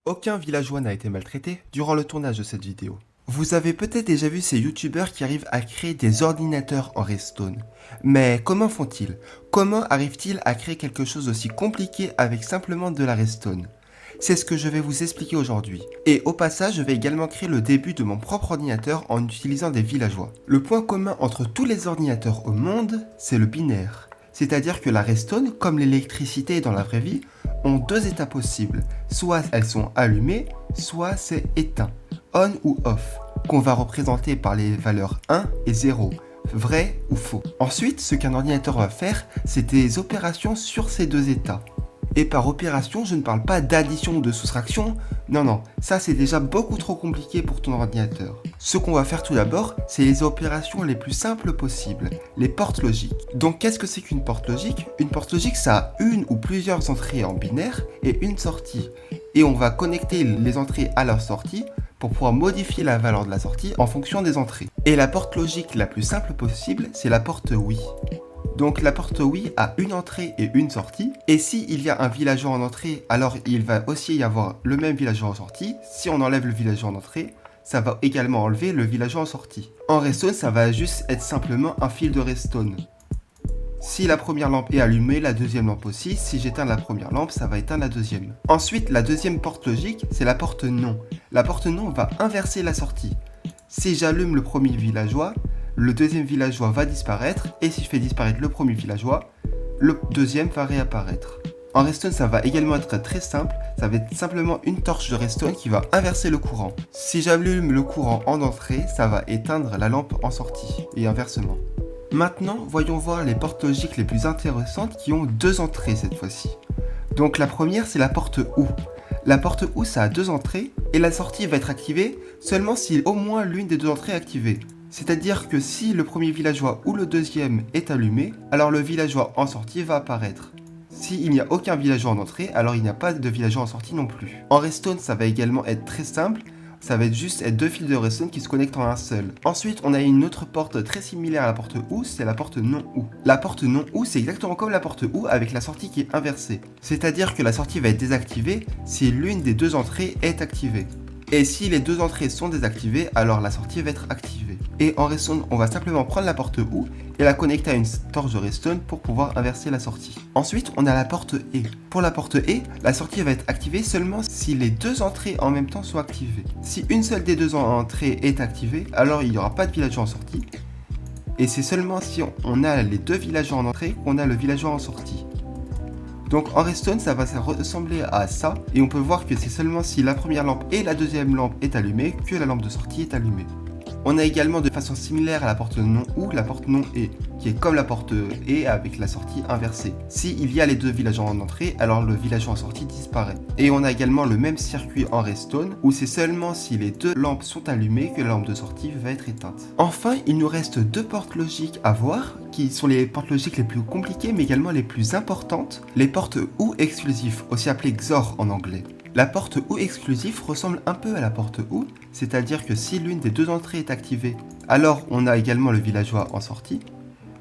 Aucun villageois n'a été maltraité durant le tournage de cette vidéo. Vous avez peut-être déjà vu ces youtubeurs qui arrivent à créer des ordinateurs en Redstone. Mais comment font-ils? Comment arrivent-ils à créer quelque chose d'aussi compliqué avec simplement de la Redstone? C'est ce que je vais vous expliquer aujourd'hui. Et au passage, je vais également créer le début de mon propre ordinateur en utilisant des villageois. Le point commun entre tous les ordinateurs au monde, c'est le binaire. C'est-à-dire que la Redstone, comme l'électricité dans la vraie vie, ont deux états possibles. Soit elles sont allumées, soit c'est éteint, on ou off, qu'on va représenter par les valeurs 1 et 0, vrai ou faux. Ensuite, ce qu'un ordinateur va faire, c'est des opérations sur ces deux états. Et par opération, je ne parle pas d'addition ou de soustraction, non, ça c'est déjà beaucoup trop compliqué pour ton ordinateur. Ce qu'on va faire tout d'abord, c'est les opérations les plus simples possibles, les portes logiques. Donc qu'est-ce que c'est qu'une porte logique? Une porte logique, ça a une ou plusieurs entrées en binaire et une sortie. Et on va connecter les entrées à leur sortie pour pouvoir modifier la valeur de la sortie en fonction des entrées. Et la porte logique la plus simple possible, c'est la porte oui. Donc la porte oui a une entrée et une sortie, et s'il y a un villageois en entrée, alors il va aussi y avoir le même villageois en sortie. Si on enlève le villageois en entrée, ça va également enlever le villageois en sortie. En redstone, ça va juste être simplement un fil de redstone. Si la première lampe est allumée, la deuxième lampe aussi. Si j'éteins la première lampe, ça va éteindre la deuxième. Ensuite, la deuxième porte logique, c'est la porte non. La porte non va inverser la sortie. Si j'allume le premier villageois, le deuxième villageois va disparaître, et si je fais disparaître le premier villageois, le deuxième va réapparaître. En redstone, ça va également être très simple, ça va être simplement une torche de redstone qui va inverser le courant. Si j'allume le courant en entrée, ça va éteindre la lampe en sortie, et inversement. Maintenant, voyons voir les portes logiques les plus intéressantes qui ont deux entrées cette fois-ci. Donc la première, c'est la porte OU. La porte OU, ça a deux entrées, et la sortie va être activée seulement si au moins l'une des deux entrées est activée. C'est-à-dire que si le premier villageois ou le deuxième est allumé, alors le villageois en sortie va apparaître. S'il n'y a aucun villageois en entrée, alors il n'y a pas de villageois en sortie non plus. En redstone, ça va également être très simple, ça va être juste deux fils de redstone qui se connectent en un seul. Ensuite, on a une autre porte très similaire à la porte OU, c'est la porte non OU. La porte non OU, c'est exactement comme la porte OU avec la sortie qui est inversée. C'est-à-dire que la sortie va être désactivée si l'une des deux entrées est activée. Et si les deux entrées sont désactivées, alors la sortie va être activée. Et en redstone, on va simplement prendre la porte OU et la connecter à une torche de redstone pour pouvoir inverser la sortie. Ensuite, on a la porte E. Pour la porte E, la sortie va être activée seulement si les deux entrées en même temps sont activées. Si une seule des deux entrées est activée, alors il n'y aura pas de villageois en sortie. Et c'est seulement si on a les deux villageois en entrée qu'on a le villageois en sortie. Donc en redstone, ça va ressembler à ça, et on peut voir que c'est seulement si la première lampe et la deuxième lampe est allumée que la lampe de sortie est allumée. On a également de façon similaire à la porte non ou la porte non et, qui est comme la porte et avec la sortie inversée. S'il y a les deux villageois en entrée, alors le villageois en sortie disparaît. Et on a également le même circuit en redstone, où c'est seulement si les deux lampes sont allumées que la lampe de sortie va être éteinte. Enfin, il nous reste deux portes logiques à voir, qui sont les portes logiques les plus compliquées mais également les plus importantes, les portes OU exclusives, aussi appelées XOR en anglais. La porte OU exclusif ressemble un peu à la porte OU, c'est-à-dire que si l'une des deux entrées est activée, alors on a également le villageois en sortie.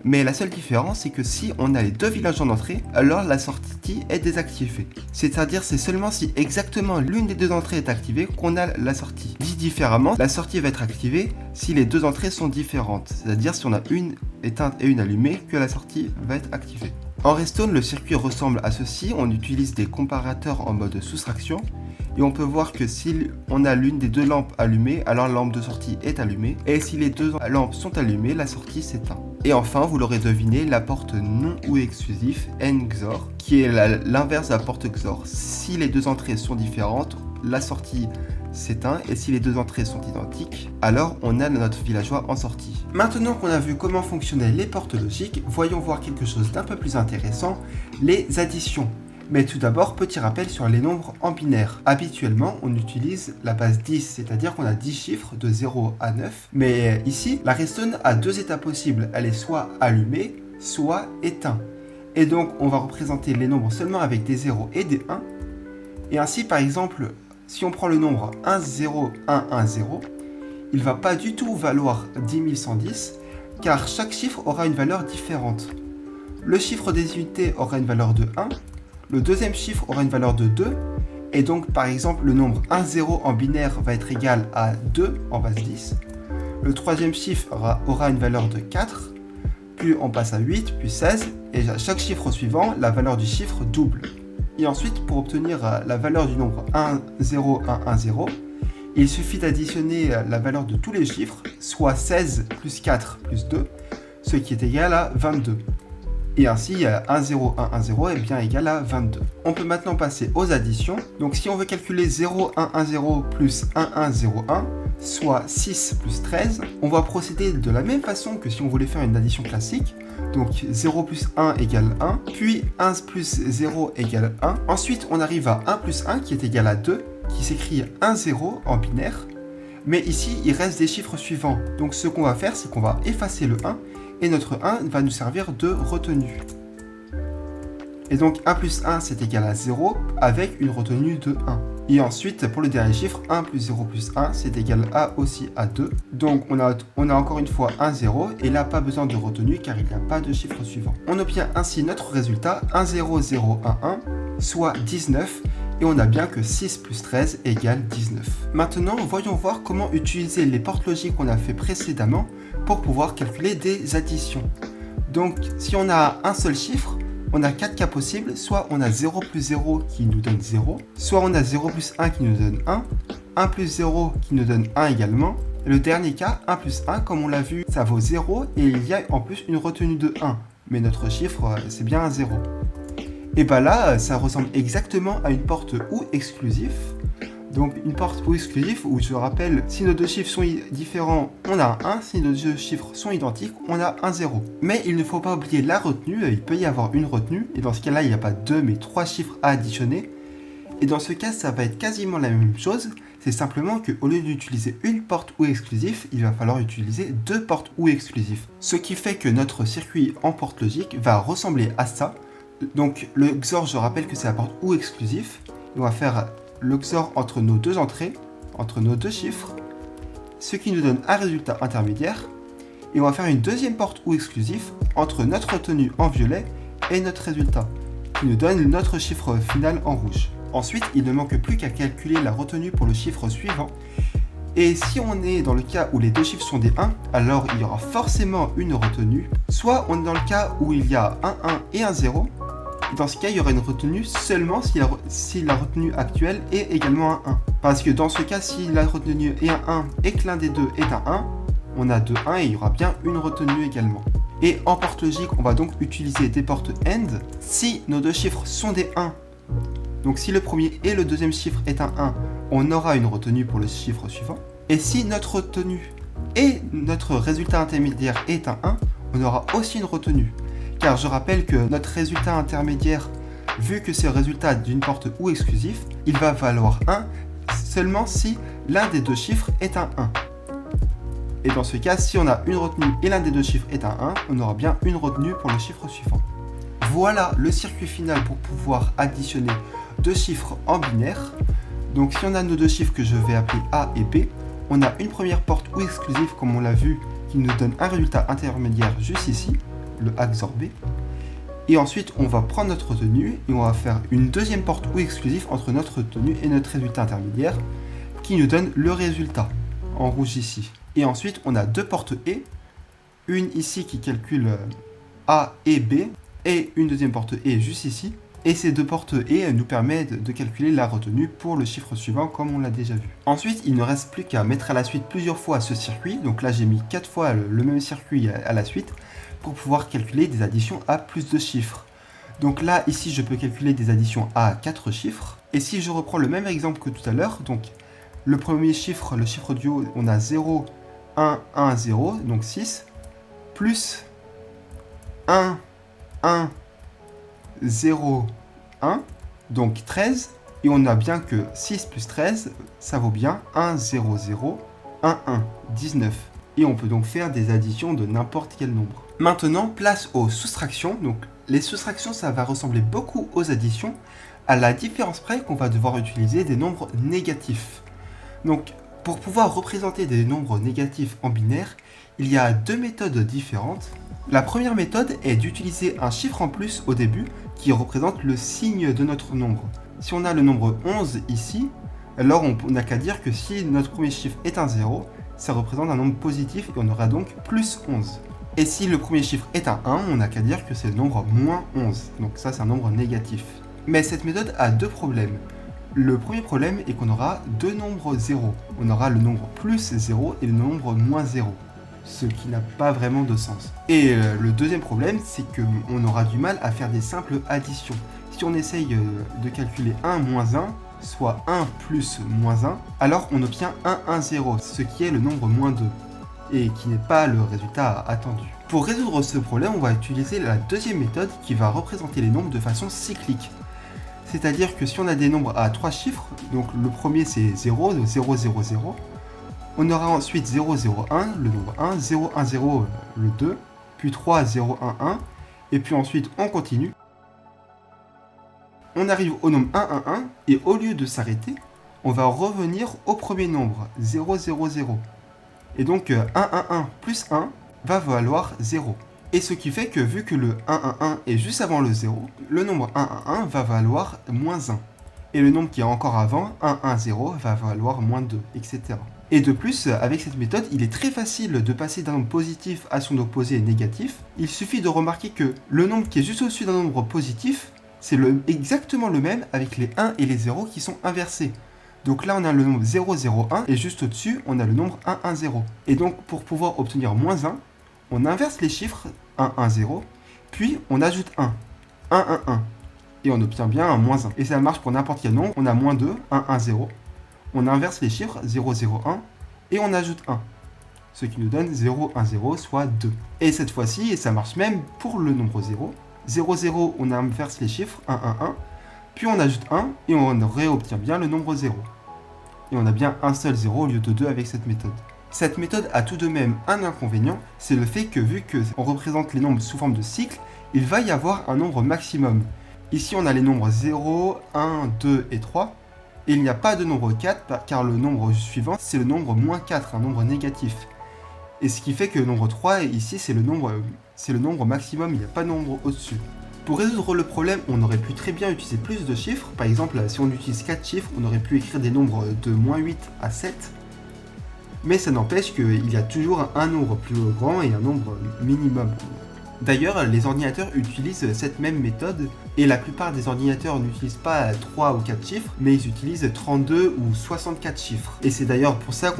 Mais la seule différence, c'est que si on a les deux villageois en entrée, alors la sortie est désactivée. C'est-à-dire c'est seulement si exactement l'une des deux entrées est activée qu'on a la sortie. Dit différemment, la sortie va être activée si les deux entrées sont différentes. C'est-à-dire si on a une éteinte et une allumée, que la sortie va être activée. En redstone, le circuit ressemble à ceci, on utilise des comparateurs en mode soustraction, et on peut voir que si on a l'une des deux lampes allumées, alors la lampe de sortie est allumée, et si les deux lampes sont allumées, la sortie s'éteint. Et enfin, vous l'aurez deviné, la porte non ou exclusif, NXOR, qui est l'inverse de la porte XOR. Si les deux entrées sont différentes, la sortie s'éteint, et si les deux entrées sont identiques, alors on a notre villageois en sortie. Maintenant qu'on a vu comment fonctionnaient les portes logiques, voyons voir quelque chose d'un peu plus intéressant, les additions. Mais tout d'abord, petit rappel sur les nombres en binaire. Habituellement, on utilise la base 10, c'est-à-dire qu'on a 10 chiffres de 0 à 9. Mais ici, la redstone a deux états possibles. Elle est soit allumée, soit éteinte. Et donc, on va représenter les nombres seulement avec des 0 et des 1. Et ainsi, par exemple, si on prend le nombre 1, 0, 1, 1, 0, il ne va pas du tout valoir 10 110, car chaque chiffre aura une valeur différente. Le chiffre des unités aura une valeur de 1, le deuxième chiffre aura une valeur de 2, Et donc par exemple le nombre 1, 0 en binaire va être égal à 2 en base 10. Le troisième chiffre aura une valeur de 4, puis on passe à 8, puis 16, et à chaque chiffre suivant, la valeur du chiffre double. Et ensuite, pour obtenir la valeur du nombre 1, 0, 1, 1, 0, il suffit d'additionner la valeur de tous les chiffres, soit 16 plus 4 plus 2, ce qui est égal à 22. Et ainsi, 1, 0, 1, 1, 0 est bien égal à 22. On peut maintenant passer aux additions. Donc si on veut calculer 0, 1, 1, 0 plus 1, 1, 0, 1, soit 6 plus 13, on va procéder de la même façon que si on voulait faire une addition classique. Donc 0 plus 1 égale 1, puis 1 plus 0 égale 1. Ensuite, on arrive à 1 plus 1 qui est égal à 2, qui s'écrit 1, 0 en binaire. Mais ici, il reste des chiffres suivants. Donc ce qu'on va faire, c'est qu'on va effacer le 1, et notre 1 va nous servir de retenue. Et donc 1 plus 1 c'est égal à 0 avec une retenue de 1. Et ensuite pour le dernier chiffre, 1 plus 0 plus 1 c'est égal à aussi à 2. Donc on a encore une fois 1, 0 et là pas besoin de retenue car il n'y a pas de chiffre suivant. On obtient ainsi notre résultat 1, 0, 0, 1, 1 soit 19 et on a bien que 6 plus 13 égale 19. Maintenant voyons voir comment utiliser les portes logiques qu'on a fait précédemment pour pouvoir calculer des additions. Donc si on a un seul chiffre, on a 4 cas possibles, soit on a 0 plus 0 qui nous donne 0, soit on a 0 plus 1 qui nous donne 1, 1 plus 0 qui nous donne 1 également, et le dernier cas, 1 plus 1, comme on l'a vu, ça vaut 0, et il y a en plus une retenue de 1, mais notre chiffre, c'est bien un 0. Et bah là, ça ressemble exactement à une porte OU exclusif. Donc une porte OU exclusif où je rappelle, si nos deux chiffres sont différents, on a un 1, si nos deux chiffres sont identiques, on a un 0. Mais il ne faut pas oublier la retenue, il peut y avoir une retenue, et dans ce cas-là, il n'y a pas 2 mais 3 chiffres à additionner. Et dans ce cas, ça va être quasiment la même chose, c'est simplement qu'au lieu d'utiliser une porte OU exclusif, il va falloir utiliser 2 portes OU exclusifs. Ce qui fait que notre circuit en porte logique va ressembler à ça. Donc le XOR, je rappelle que c'est la porte OU exclusif, on va faire le XOR entre nos deux entrées, entre nos deux chiffres, ce qui nous donne un résultat intermédiaire, et on va faire une deuxième porte OU exclusif entre notre retenue en violet et notre résultat, qui nous donne notre chiffre final en rouge. Ensuite, il ne manque plus qu'à calculer la retenue pour le chiffre suivant, et si on est dans le cas où les deux chiffres sont des 1, alors il y aura forcément une retenue, soit on est dans le cas où il y a un 1 et un 0, dans ce cas, il y aura une retenue seulement si la retenue actuelle est également un 1. Parce que dans ce cas, si la retenue est un 1 et que l'un des deux est un 1, on a deux 1 et il y aura bien une retenue également. Et en porte logique, on va donc utiliser des portes AND si nos deux chiffres sont des 1. Donc si le premier et le deuxième chiffre est un 1, on aura une retenue pour le chiffre suivant. Et si notre retenue et notre résultat intermédiaire est un 1, on aura aussi une retenue. Car je rappelle que notre résultat intermédiaire, vu que c'est le résultat d'une porte OU exclusif, il va valoir 1 seulement si l'un des deux chiffres est un 1. Et dans ce cas, si on a une retenue et l'un des deux chiffres est un 1, on aura bien une retenue pour le chiffre suivant. Voilà le circuit final pour pouvoir additionner deux chiffres en binaire. Donc si on a nos deux chiffres que je vais appeler A et B, on a une première porte OU exclusive comme on l'a vu qui nous donne un résultat intermédiaire juste ici, le A XOR B. Et ensuite, on va prendre notre retenue et on va faire une deuxième porte OU exclusive entre notre retenue et notre résultat intermédiaire qui nous donne le résultat en rouge ici. Et ensuite, on a deux portes E, une ici qui calcule A et B et une deuxième porte E juste ici. Et ces deux portes E nous permettent de calculer la retenue pour le chiffre suivant comme on l'a déjà vu. Ensuite, il ne reste plus qu'à mettre à la suite plusieurs fois ce circuit. Donc là, j'ai mis 4 fois le même circuit à la suite pour pouvoir calculer des additions à plus de chiffres. Donc là, ici, je peux calculer des additions à 4 chiffres. Et si je reprends le même exemple que tout à l'heure, donc le premier chiffre, le chiffre du haut, on a 0, 1, 1, 0, donc 6, plus 1, 1, 0, 1, donc 13, et on a bien que 6 plus 13, ça vaut bien 1, 0, 0, 1, 1, 19. Et on peut donc faire des additions de n'importe quel nombre. Maintenant, place aux soustractions. Donc, les soustractions, ça va ressembler beaucoup aux additions, à la différence près qu'on va devoir utiliser des nombres négatifs. Donc, pour pouvoir représenter des nombres négatifs en binaire, il y a deux méthodes différentes. La première méthode est d'utiliser un chiffre en plus au début qui représente le signe de notre nombre. Si on a le nombre 11 ici, alors on n'a qu'à dire que si notre premier chiffre est un 0, ça représente un nombre positif et on aura donc plus 11. Et si le premier chiffre est un 1, on n'a qu'à dire que c'est le nombre moins 11. Donc ça, c'est un nombre négatif. Mais cette méthode a deux problèmes. Le premier problème est qu'on aura deux nombres 0. On aura le nombre plus 0 et le nombre moins 0. Ce qui n'a pas vraiment de sens. Et le deuxième problème, c'est qu'on aura du mal à faire des simples additions. Si on essaye de calculer 1 moins 1, soit 1 plus moins 1, alors on obtient 1, 1, 0, ce qui est le nombre moins 2, et qui n'est pas le résultat attendu. Pour résoudre ce problème, on va utiliser la deuxième méthode qui va représenter les nombres de façon cyclique. C'est-à-dire que si on a des nombres à 3 chiffres, donc le premier c'est 0, donc 0, 0, 0, on aura ensuite 0, 0, 1, le nombre 1, 0, 1, 0, le 2, puis 3, 0, 1, 1, et puis ensuite on continue. On arrive au nombre 1, 1, 1, et au lieu de s'arrêter, on va revenir au premier nombre, 0, 0, 0. Et donc 1, 1, 1 plus 1 va valoir 0. Et ce qui fait que vu que le 1, 1, 1 est juste avant le 0, le nombre 1, 1, 1 va valoir moins 1. Et le nombre qui est encore avant, 1, 1, 0, va valoir moins 2, etc. Et de plus, avec cette méthode, il est très facile de passer d'un nombre positif à son opposé négatif. Il suffit de remarquer que le nombre qui est juste au-dessus d'un nombre positif, c'est exactement le même avec les 1 et les 0 qui sont inversés. Donc là, on a le nombre 0, 0, 1, et juste au-dessus, on a le nombre 1, 1, 0. Et donc, pour pouvoir obtenir moins 1, on inverse les chiffres 1, 1, 0, puis on ajoute 1, 1, 1, 1, et on obtient bien un moins 1. Et ça marche pour n'importe quel nombre, on a moins 2, 1, 1, 0, on inverse les chiffres 0, 0, 1, et on ajoute 1, ce qui nous donne 0, 1, 0, soit 2. Et cette fois-ci, et ça marche même pour le nombre 0, 0, 0, on inverse les chiffres 1, 1, 1, puis on ajoute 1, et on réobtient bien le nombre 0. Et on a bien un seul 0 au lieu de 2 avec cette méthode. Cette méthode a tout de même un inconvénient, c'est le fait que vu qu'on représente les nombres sous forme de cycle, il va y avoir un nombre maximum. Ici on a les nombres 0, 1, 2 et 3, et il n'y a pas de nombre 4 car le nombre suivant c'est le nombre moins 4, un nombre négatif. Et ce qui fait que le nombre 3 ici c'est le nombre maximum, il n'y a pas de nombre au-dessus. Pour résoudre le problème, on aurait pu très bien utiliser plus de chiffres. Par exemple, si on utilise 4 chiffres, on aurait pu écrire des nombres de moins 8 à 7. Mais ça n'empêche qu'il y a toujours un nombre plus grand et un nombre minimum. D'ailleurs, les ordinateurs utilisent cette même méthode et la plupart des ordinateurs n'utilisent pas 3 ou 4 chiffres, mais ils utilisent 32 ou 64 chiffres. Et c'est d'ailleurs pour ça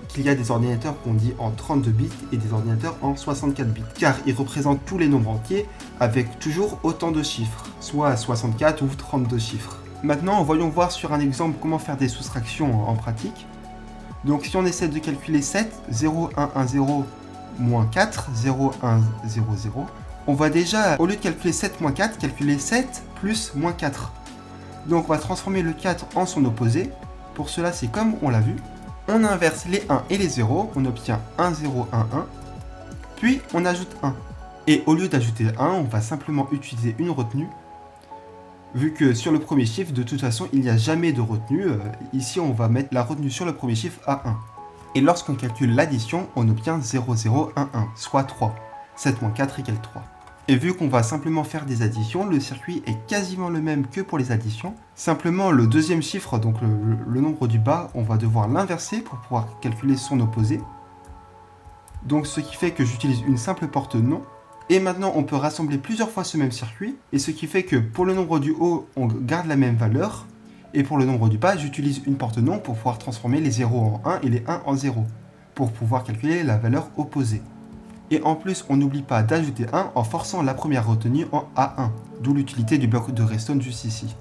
qu'il y a des ordinateurs qu'on dit en 32 bits et des ordinateurs en 64 bits, car ils représentent tous les nombres entiers avec toujours autant de chiffres, soit 64 ou 32 chiffres. Maintenant, voyons voir sur un exemple comment faire des soustractions en pratique. Donc si on essaie de calculer 7, 0, 1, 1, 0, moins 4, 0, 1, 0, 0, on va déjà, au lieu de calculer 7 moins 4, calculer 7 plus moins 4. Donc on va transformer le 4 en son opposé. Pour cela, c'est comme on l'a vu. On inverse les 1 et les 0, on obtient 1, 0, 1, 1, puis on ajoute 1. Et au lieu d'ajouter 1, on va simplement utiliser une retenue, vu que sur le premier chiffre, de toute façon, il n'y a jamais de retenue. Ici, on va mettre la retenue sur le premier chiffre à 1. Et lorsqu'on calcule l'addition, on obtient 0, 0, 1, 1, soit 3. 7 moins 4 égale 3. Et vu qu'on va simplement faire des additions, le circuit est quasiment le même que pour les additions. Simplement, le deuxième chiffre, donc le nombre du bas, on va devoir l'inverser pour pouvoir calculer son opposé. Donc ce qui fait que j'utilise une simple porte non. Et maintenant, on peut rassembler plusieurs fois ce même circuit. Et ce qui fait que pour le nombre du haut, on garde la même valeur. Et pour le nombre du bas, j'utilise une porte non pour pouvoir transformer les 0 en 1 et les 1 en 0. Pour pouvoir calculer la valeur opposée. Et en plus, on n'oublie pas d'ajouter 1 en forçant la première retenue en A1, d'où l'utilité du bloc de redstone juste ici.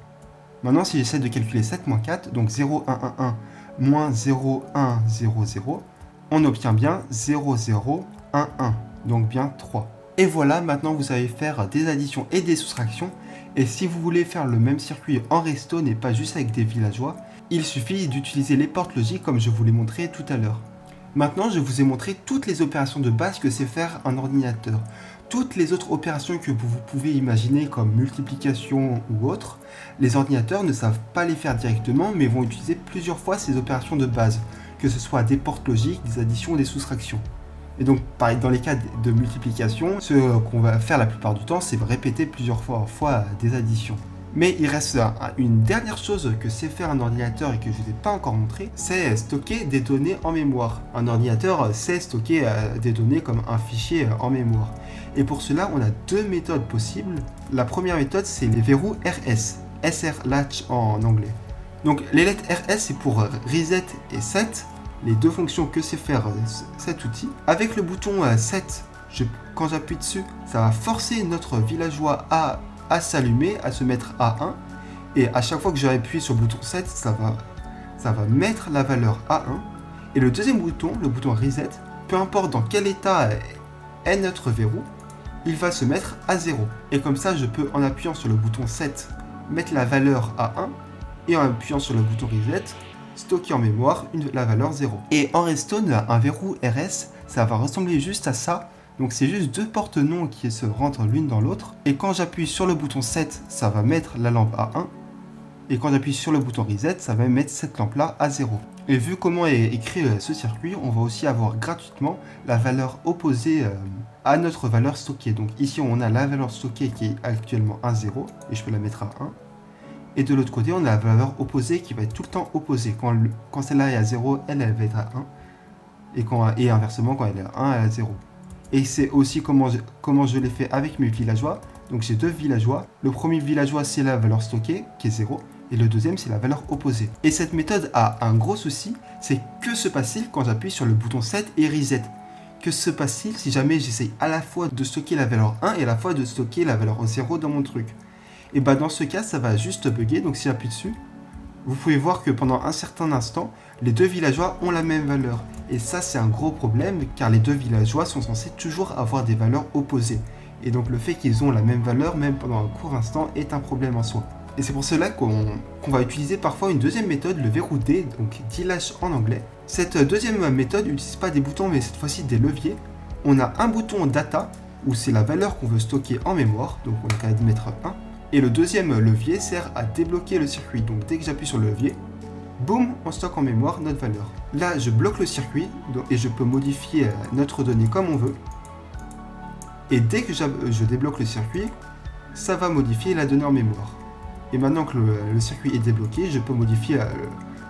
Maintenant, si j'essaie de calculer 7 moins 4, donc 0, 1, 1, 1, moins 0, 1, 0, 0, on obtient bien 0, 0, 1, 1, donc bien 3. Et voilà, maintenant vous savez faire des additions et des soustractions, et si vous voulez faire le même circuit en redstone et pas juste avec des villageois, il suffit d'utiliser les portes logiques comme je vous l'ai montré tout à l'heure. Maintenant, je vous ai montré toutes les opérations de base que sait faire un ordinateur. Toutes les autres opérations que vous pouvez imaginer comme multiplication ou autre, les ordinateurs ne savent pas les faire directement mais vont utiliser plusieurs fois ces opérations de base, que ce soit des portes logiques, des additions ou des soustractions. Et donc, pareil, dans les cas de multiplication, ce qu'on va faire la plupart du temps, c'est répéter plusieurs fois des additions. Mais il reste une dernière chose que sait faire un ordinateur et que je ne vous ai pas encore montré, c'est stocker des données en mémoire. Un ordinateur sait stocker des données comme un fichier en mémoire. Et pour cela, on a deux méthodes possibles. La première méthode, c'est les verrous RS, SR Latch en anglais. Donc les lettres RS, c'est pour Reset et Set, les deux fonctions que sait faire cet outil. Avec le bouton Set, quand j'appuie dessus, ça va forcer notre villageois à s'allumer, à se mettre à 1. Et à chaque fois que j'appuie sur le bouton 7, ça va mettre la valeur à 1. Et le deuxième bouton, le bouton Reset, peu importe dans quel état est notre verrou, il va se mettre à 0. Et comme ça, je peux, en appuyant sur le bouton 7, mettre la valeur à 1. Et en appuyant sur le bouton Reset, stocker en mémoire la valeur 0. Et en Redstone, un verrou RS, ça va ressembler juste à ça. Donc c'est juste deux portes non qui se rentrent l'une dans l'autre. Et quand j'appuie sur le bouton 7, ça va mettre la lampe à 1. Et quand j'appuie sur le bouton Reset, ça va mettre cette lampe-là à 0. Et vu comment est écrit ce circuit, on va aussi avoir gratuitement la valeur opposée à notre valeur stockée. Donc ici, on a la valeur stockée qui est actuellement à 0. Et je peux la mettre à 1. Et de l'autre côté, on a la valeur opposée qui va être tout le temps opposée. Quand celle-là est à 0, elle va être à 1. Et inversement, quand elle est à 1, elle est à 0. Et c'est aussi comment je l'ai fait avec mes villageois. Donc j'ai deux villageois. Le premier villageois, c'est la valeur stockée, qui est 0. Et le deuxième, c'est la valeur opposée. Et cette méthode a un gros souci, c'est que se passe-t-il quand j'appuie sur le bouton 7 et Reset? Que se passe-t-il si jamais j'essaye à la fois de stocker la valeur 1 et à la fois de stocker la valeur 0 dans mon truc? Et bah dans ce cas, ça va juste bugger. Donc si j'appuie dessus, vous pouvez voir que pendant un certain instant, les deux villageois ont la même valeur. Et ça, c'est un gros problème, car les deux villageois sont censés toujours avoir des valeurs opposées. Et donc le fait qu'ils ont la même valeur, même pendant un court instant, est un problème en soi. Et c'est pour cela qu'on va utiliser parfois une deuxième méthode, le verrou D, donc D-Latch en anglais. Cette deuxième méthode n'utilise pas des boutons, mais cette fois-ci des leviers. On a un bouton Data, où c'est la valeur qu'on veut stocker en mémoire, donc on a qu'à mettre 1. Et le deuxième levier sert à débloquer le circuit. Donc dès que j'appuie sur le levier, boum, on stocke en mémoire notre valeur. Là, je bloque le circuit et je peux modifier notre donnée comme on veut. Et dès que je débloque le circuit, ça va modifier la donnée en mémoire. Et maintenant que le circuit est débloqué, je peux modifier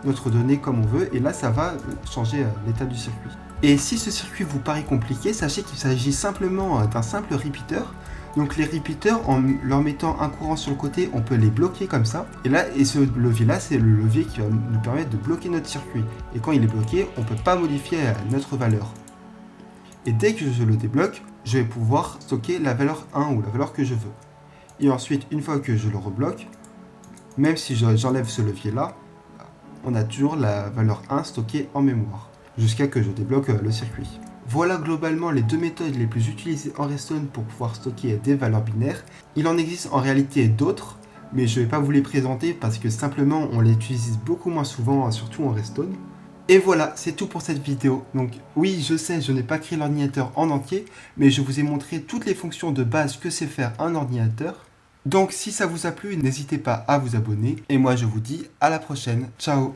notre donnée comme on veut. Et là, ça va changer l'état du circuit. Et si ce circuit vous paraît compliqué, sachez qu'il s'agit simplement d'un simple repeater. Donc les repeaters, en leur mettant un courant sur le côté, on peut les bloquer comme ça. Et ce levier-là, c'est le levier qui va nous permettre de bloquer notre circuit. Et quand il est bloqué, on ne peut pas modifier notre valeur. Et dès que je le débloque, je vais pouvoir stocker la valeur 1 ou la valeur que je veux. Et ensuite, une fois que je le rebloque, même si j'enlève ce levier-là, on a toujours la valeur 1 stockée en mémoire, jusqu'à que je débloque le circuit. Voilà globalement les deux méthodes les plus utilisées en Redstone pour pouvoir stocker des valeurs binaires. Il en existe en réalité d'autres, mais je ne vais pas vous les présenter parce que simplement on les utilise beaucoup moins souvent, surtout en Redstone. Et voilà, c'est tout pour cette vidéo. Donc oui, je sais, je n'ai pas créé l'ordinateur en entier, mais je vous ai montré toutes les fonctions de base que sait faire un ordinateur. Donc si ça vous a plu, n'hésitez pas à vous abonner. Et moi je vous dis à la prochaine. Ciao!